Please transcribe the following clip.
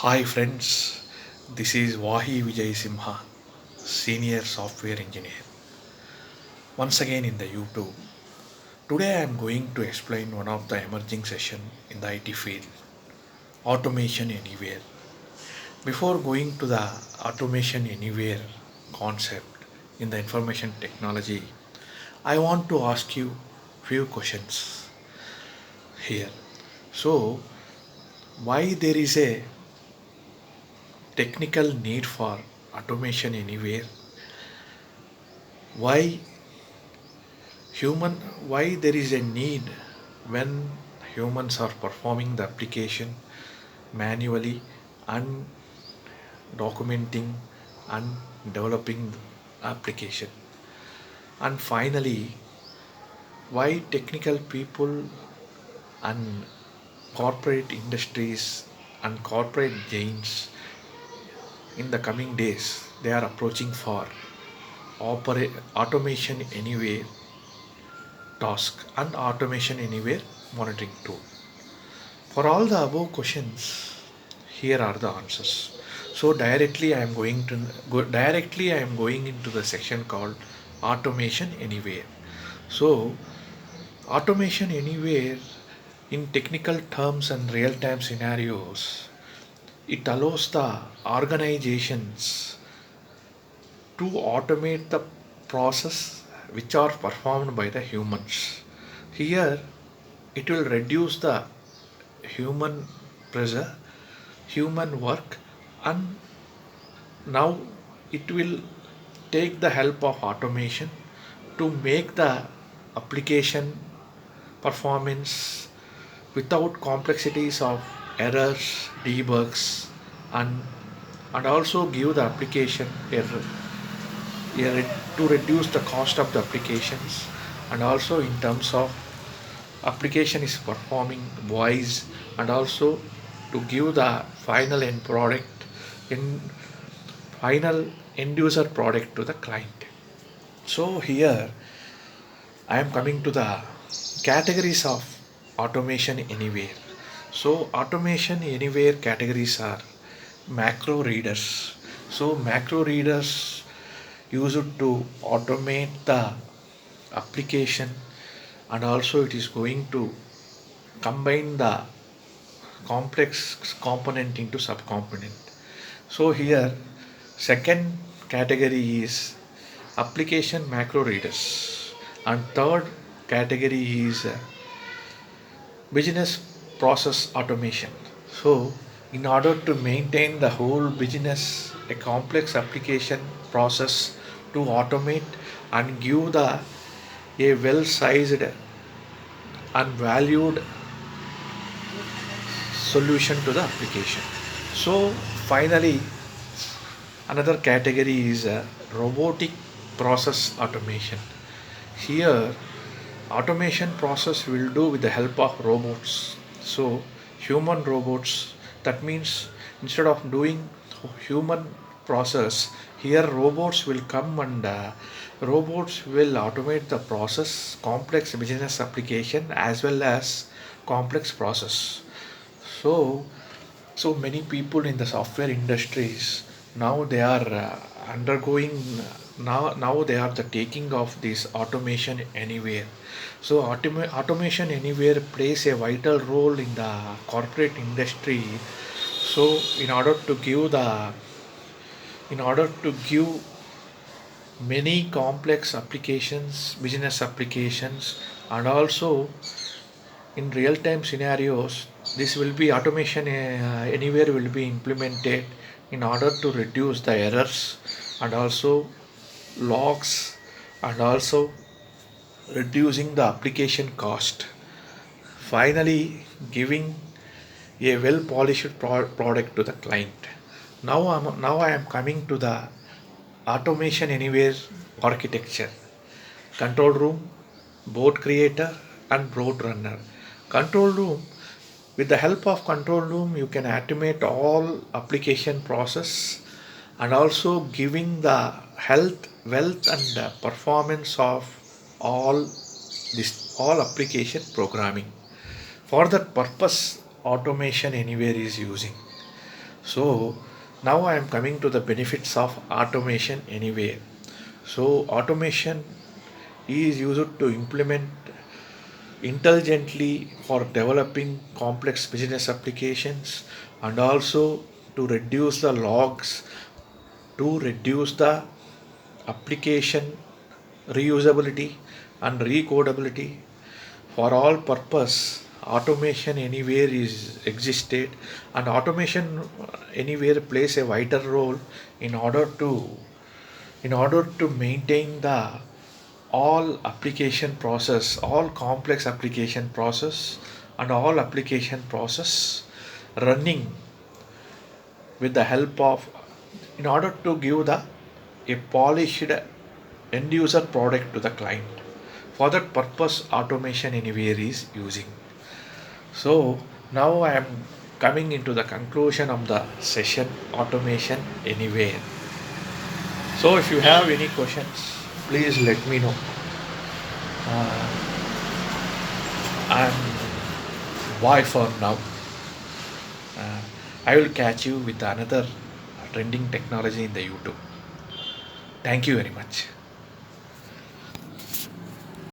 Hi friends, this is Vahi Vijay Simha, Senior Software Engineer, once again in the YouTube. Today I am going to explain one of the emerging session in the IT field, Automation Anywhere. Before going to the Automation Anywhere concept in the information technology, I want to ask you few questions here. So, why there is a technical need for automation anywhere? Why human why there is a need when humans are performing the application manually and documenting and developing the application, and finally why technical people and corporate industries and corporate giants in the coming days they are approaching for automation anywhere task and automation anywhere monitoring tool. For all the above questions, here are the answers. So directly I am going into the section called automation anywhere. So automation anywhere in technical terms and real-time scenarios, it allows the organizations to automate the process which are performed by the humans. Here it will reduce the human pressure, human work, and now it will take the help of automation to make the application performance without complexities of errors, debugs, and also give the application to reduce the cost of the applications, and also in terms of application is performing wise, and also to give the final end product in final end user product to the client. So here I am coming to the categories of automation anywhere. So automation anywhere categories are macro readers. So macro readers used to automate the application, and also it is going to combine the complex component into subcomponent. So here second category is application macro readers, and third category is business process automation. So in order to maintain the whole business a complex application process to automate and give the a well sized and valued solution to the application. So finally, another category is robotic process automation. Here, automation process will do with the help of robots. So human robots. That means instead of doing human process, here robots will come and robots will automate the process, complex business application as well as complex process. So, so many people in the software industries now they are undergoing now they are the taking of this automation anywhere. So automation anywhere plays a vital role in the corporate industry. So in order to give many complex applications, business applications, and also in real time scenarios, this will be automation anywhere will be implemented in order to reduce the errors and also logs, and also reducing the application cost, finally giving a well polished product to the client. Now I am coming to the automation anywhere architecture: control room, board creator, and board runner. Control room, with the help of control room you can automate all application process, and also giving the health, wealth, and performance of all all application programming. For that purpose automation anywhere is using. So now I am coming to the benefits of automation anywhere. So automation is used to implement intelligently for developing complex business applications, and also to reduce the logs, to reduce the application reusability and recodability. For all purpose, automation anywhere is existed, and automation anywhere plays a vital role in order to maintain the all application process, all complex application process, and all application process running with the help of, in order to give the a polished end user product to the client. For that purpose, automation anywhere is using. So now I am coming into the conclusion of the session, automation anywhere. So if you have any questions, please let me know. And bye for now. I will catch you with another trending technology in the YouTube. Thank you very much.